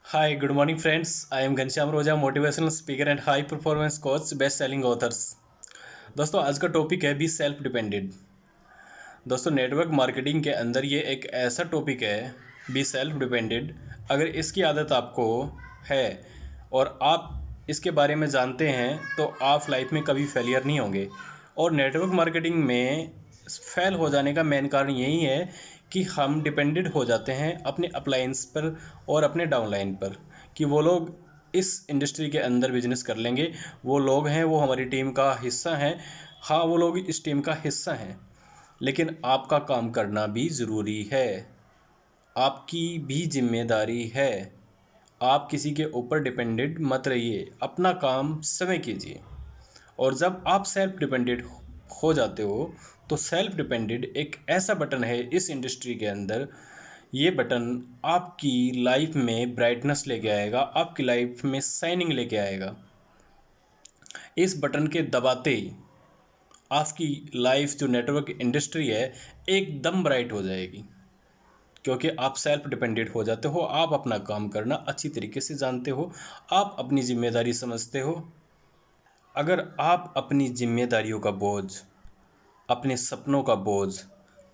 Hi, good morning, friends. I am Ghanshyam Roja, motivational speaker and high performance coach, best selling authors. दोस्तों आज का topic है B self depended. दोस्तों network marketing के अंदर ये एक ऐसा टॉपिक है बी सेल्फ डिपेंडेड। अगर इसकी आदत आपको है और आप इसके बारे में जानते हैं तो आप लाइफ में कभी फेलियर नहीं होंगे। और नेटवर्क मार्केटिंग में फेल हो जाने का मेन कारण यही है कि हम डिपेंडेड हो जाते हैं अपने अपलायंस पर और अपने डाउनलाइन पर कि वो लोग इस इंडस्ट्री के अंदर बिजनेस कर लेंगे। वो लोग हैं, वो हमारी टीम का हिस्सा हैं। हाँ, वो लोग इस टीम का हिस्सा हैं, लेकिन आपका काम करना भी ज़रूरी है। आपकी भी जिम्मेदारी है। आप किसी के ऊपर डिपेंडेड मत रहिए, अपना काम स्वयं कीजिए। और जब आप सेल्फ डिपेंडेड हो जाते हो तो सेल्फ डिपेंडेड एक ऐसा बटन है इस इंडस्ट्री के अंदर। ये बटन आपकी लाइफ में ब्राइटनेस लेके आएगा, आपकी लाइफ में शाइनिंग लेके आएगा। इस बटन के दबाते ही आपकी लाइफ जो नेटवर्क इंडस्ट्री है एकदम ब्राइट हो जाएगी, क्योंकि आप सेल्फ डिपेंडेंट हो जाते हो। आप अपना काम करना अच्छी तरीके से जानते हो, आप अपनी जिम्मेदारी समझते हो। अगर आप अपनी जिम्मेदारियों का बोझ, अपने सपनों का बोझ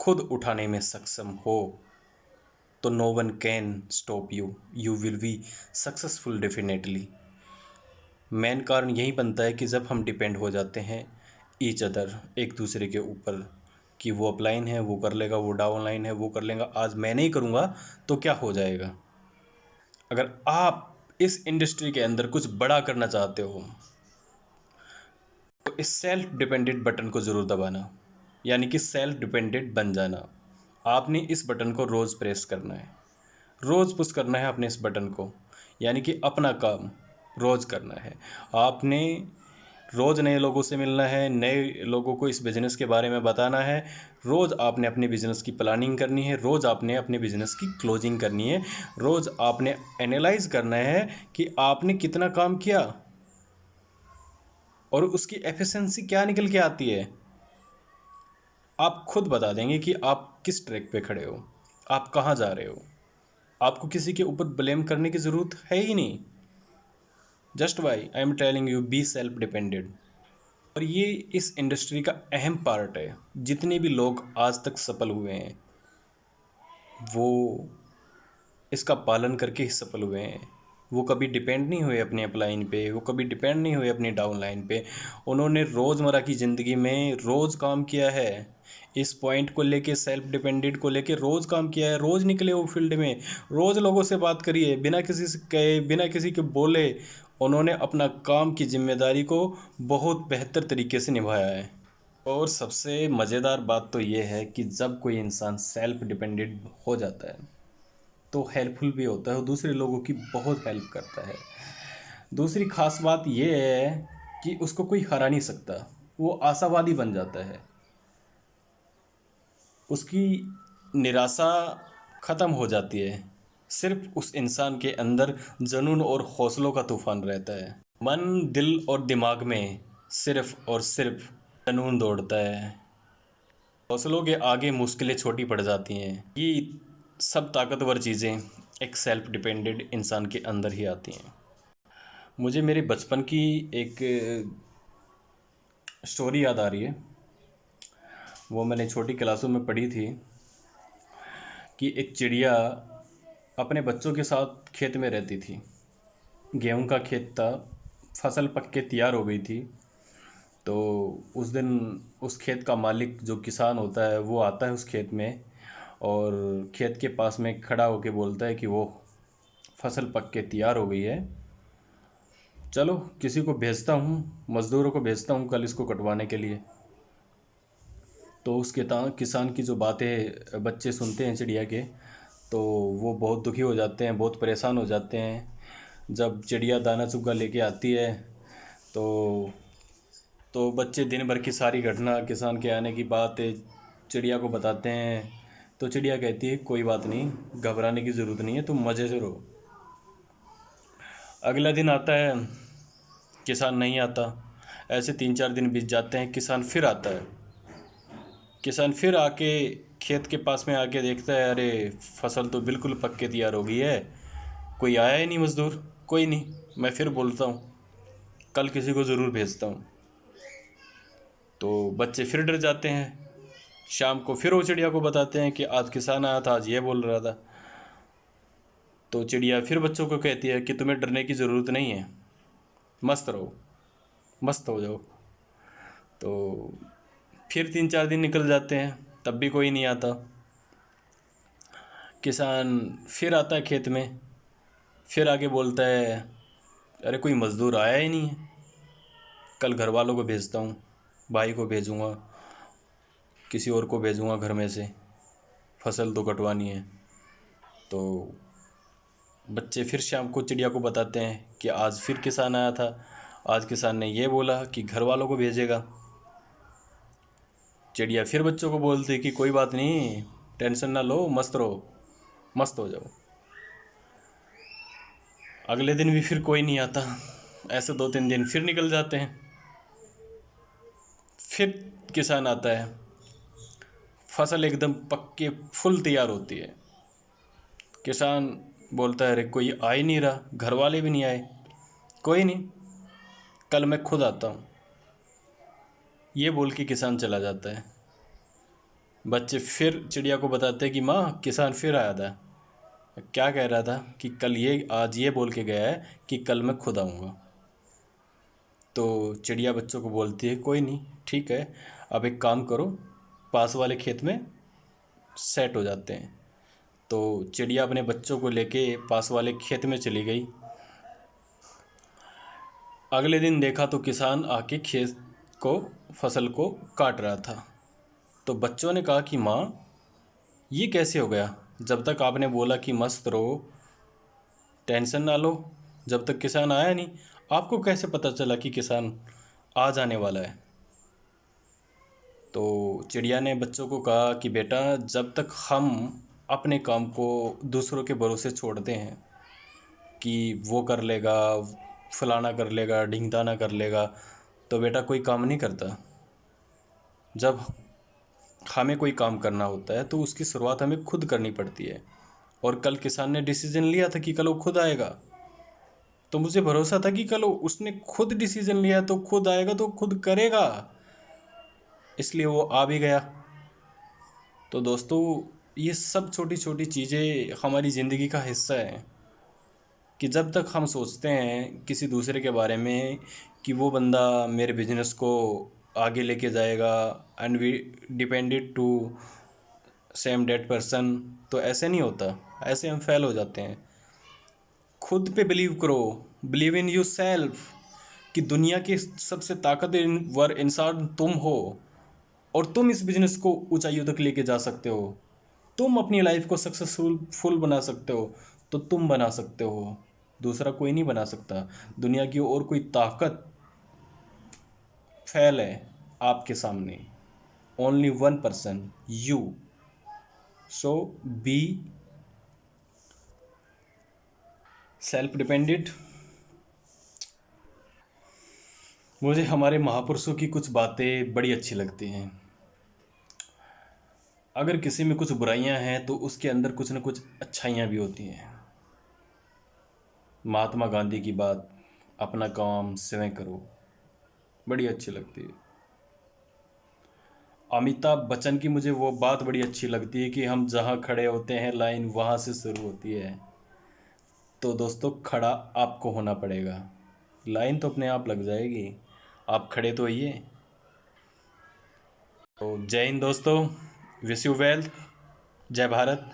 खुद उठाने में सक्षम हो तो no one can stop you, you will be successful definitely. Main कारण यही बनता है कि जब हम डिपेंड हो जाते हैं ईच अदर, एक दूसरे के ऊपर, कि वो अपलाइन है वो कर लेगा, वो डाउनलाइन है वो कर लेगा, आज मैं नहीं करूँगा तो क्या हो जाएगा। अगर आप इस इंडस्ट्री के अंदर कुछ बड़ा करना चाहते हो तो इस सेल्फ डिपेंडेंट बटन को ज़रूर दबाना, यानी कि सेल्फ डिपेंडेंट बन जाना। आपने इस बटन को रोज़ प्रेस करना है, रोज़ पुश करना है अपने इस बटन को, यानी कि अपना काम रोज़ करना है। आपने रोज़ नए लोगों से मिलना है, नए लोगों को इस बिज़नेस के बारे में बताना है। रोज़ आपने अपने बिज़नेस की प्लानिंग करनी है, रोज़ आपने अपने बिज़नेस की क्लोजिंग करनी है। रोज़ आपने एनालाइज़ करना है कि आपने कितना काम किया और उसकी एफिशिएंसी क्या निकल के आती है। आप खुद बता देंगे कि आप किस ट्रैक पे खड़े हो, आप कहाँ जा रहे हो। आपको किसी के ऊपर ब्लेम करने की ज़रूरत है ही नहीं। Just why I am telling you be self depended. और ये इस इंडस्ट्री का अहम पार्ट है। जितने भी लोग आज तक सफल हुए हैं वो इसका पालन करके ही सफल हुए हैं। वो कभी डिपेंड नहीं हुए अपने अपलाइन पे, वो कभी डिपेंड नहीं हुए अपनी डाउनलाइन पे। उन्होंने रोज़मर्रा की ज़िंदगी में रोज़ काम किया है, इस पॉइंट को लेके, सेल्फ डिपेंडेंट को लेके रोज़ काम किया है। रोज़ निकले वो फील्ड में, रोज़ लोगों से बात करिए, बिना किसी से कहे, बिना किसी के बोले उन्होंने अपना काम की जिम्मेदारी को बहुत बेहतर तरीके से निभाया है। और सबसे मज़ेदार बात तो ये है कि जब कोई इंसान सेल्फ डिपेंडेंट हो जाता है तो हेल्पफुल भी होता है और दूसरे लोगों की बहुत हेल्प करता है। दूसरी खास बात यह है कि उसको कोई हरा नहीं सकता, वो आशावादी बन जाता है। उसकी निराशा ख़त्म हो जाती है। सिर्फ उस इंसान के अंदर जुनून और हौसलों का तूफान रहता है। मन, दिल और दिमाग में सिर्फ और सिर्फ जुनून दौड़ता है। हौसलों के आगे मुश्किलें छोटी पड़ जाती हैं। ये सब ताकतवर चीज़ें एक सेल्फ डिपेंडेंट इंसान के अंदर ही आती हैं। मुझे मेरे बचपन की एक स्टोरी याद आ रही है। वो मैंने छोटी क्लासों में पढ़ी थी कि एक चिड़िया अपने बच्चों के साथ खेत में रहती थी। गेहूं का खेत था, फसल पक के तैयार हो गई थी। तो उस दिन उस खेत का मालिक जो किसान होता है वो आता है उस खेत में और खेत के पास में खड़ा होकर बोलता है कि वो फसल पक के तैयार हो गई है, चलो किसी को भेजता हूँ, मज़दूरों को भेजता हूँ कल इसको कटवाने के लिए। तो उस किसान की जो बातें बच्चे सुनते हैं चिड़िया के, तो वो बहुत दुखी हो जाते हैं, बहुत परेशान हो जाते हैं। जब चिड़िया दाना चुगा लेके आती है तो बच्चे दिन भर की सारी घटना, किसान के आने की बात चिड़िया को बताते हैं। तो चिड़िया कहती है कोई बात नहीं, घबराने की ज़रूरत नहीं है, तुम मज़े से रहो। अगला दिन आता है, किसान नहीं आता। ऐसे 3-4 दिन बीत जाते हैं, किसान फिर आता है। किसान फिर आके खेत के पास में आके देखता है, अरे फसल तो बिल्कुल पक के तैयार हो गई है। कोई आया ही नहीं मज़दूर, कोई नहीं, मैं फिर बोलता हूँ कल किसी को ज़रूर भेजता हूँ। तो बच्चे फिर डर जाते हैं। शाम को फिर वो चिड़िया को बताते हैं कि आज किसान आया था, आज ये बोल रहा था। तो चिड़िया फिर बच्चों को कहती है कि तुम्हें डरने की ज़रूरत नहीं है, मस्त रहो, मस्त हो जाओ। तो फिर 3-4 दिन निकल जाते हैं, तब भी कोई नहीं आता। किसान फिर आता है खेत में, फिर आके बोलता है अरे कोई मज़दूर आया ही नहीं है, कल घर वालों को भेजता हूँ, भाई को भेजूँगा, किसी और को भेजूँगा घर में से, फसल तो कटवानी है। तो बच्चे फिर शाम को चिड़िया को बताते हैं कि आज फिर किसान आया था, आज किसान ने ये बोला कि घर वालों को भेजेगा। चिड़िया फिर बच्चों को बोलती कि कोई बात नहीं, टेंशन ना लो, मस्त रहो, मस्त हो जाओ। अगले दिन भी फिर कोई नहीं आता। ऐसे 2-3 दिन फिर निकल जाते हैं। फिर किसान आता है, फसल एकदम पक्के फुल तैयार होती है। किसान बोलता है अरे कोई आ ही नहीं रहा, घर वाले भी नहीं आए, कोई नहीं, कल मैं खुद आता हूँ, ये बोल के किसान चला जाता है। बच्चे फिर चिड़िया को बताते हैं कि माँ किसान फिर आया था, क्या कह रहा था कि कल ये आज ये बोल के गया है कि कल मैं खुद आऊँगा। तो चिड़िया बच्चों को बोलती है कोई नहीं, ठीक है, अब एक काम करो, पास वाले खेत में सेट हो जाते हैं। तो चिड़िया अपने बच्चों को लेके पास वाले खेत में चली गई। अगले दिन देखा तो किसान आके खेत को फसल को काट रहा था। तो बच्चों ने कहा कि माँ ये कैसे हो गया, जब तक आपने बोला कि मस्त रहो, टेंशन ना लो, जब तक किसान आया नहीं, आपको कैसे पता चला कि किसान आ जाने वाला है। तो चिड़िया ने बच्चों को कहा कि बेटा जब तक हम अपने काम को दूसरों के भरोसे छोड़ते हैं कि वो कर लेगा, फलाना कर लेगा, ढिंगताना कर लेगा, तो बेटा कोई काम नहीं करता। जब हमें कोई काम करना होता है तो उसकी शुरुआत हमें खुद करनी पड़ती है। और कल किसान ने डिसीजन लिया था कि कल वो खुद आएगा, तो मुझे भरोसा था कि कल उसने खुद डिसीजन लिया तो खुद आएगा, तो खुद करेगा, इसलिए वो आ भी गया। तो दोस्तों ये सब छोटी छोटी चीज़ें हमारी ज़िंदगी का हिस्सा है कि जब तक हम सोचते हैं किसी दूसरे के बारे में कि वो बंदा मेरे बिजनेस को आगे लेके जाएगा and we depended to same that person, तो ऐसे नहीं होता, ऐसे हम फेल हो जाते हैं। खुद पे बिलीव करो, बिलीव इन यू सेल्फ, कि दुनिया के सबसे ताकतवर इंसान तुम हो और तुम इस बिजनेस को ऊंचाइयों तक लेके जा सकते हो। तुम अपनी लाइफ को सक्सेसफुल बना सकते हो, तो तुम बना सकते हो, दूसरा कोई नहीं बना सकता। दुनिया की और कोई ताकत फेल है आपके सामने, only one person, you. So be self dependent. मुझे हमारे महापुरुषों की कुछ बातें बड़ी अच्छी लगती हैं। अगर किसी में कुछ बुराइयां हैं तो उसके अंदर कुछ न कुछ अच्छाइयाँ भी होती हैं। महात्मा गांधी की बात, अपना काम स्वयं करो, बड़ी अच्छी लगती है। अमिताभ बच्चन की मुझे वो बात बड़ी अच्छी लगती है कि हम जहाँ खड़े होते हैं लाइन वहाँ से शुरू होती है। तो दोस्तों खड़ा आपको होना पड़ेगा, लाइन तो अपने आप लग जाएगी, आप खड़े तो होइए। तो जय हिंद दोस्तों, विश यू वेल, जय भारत।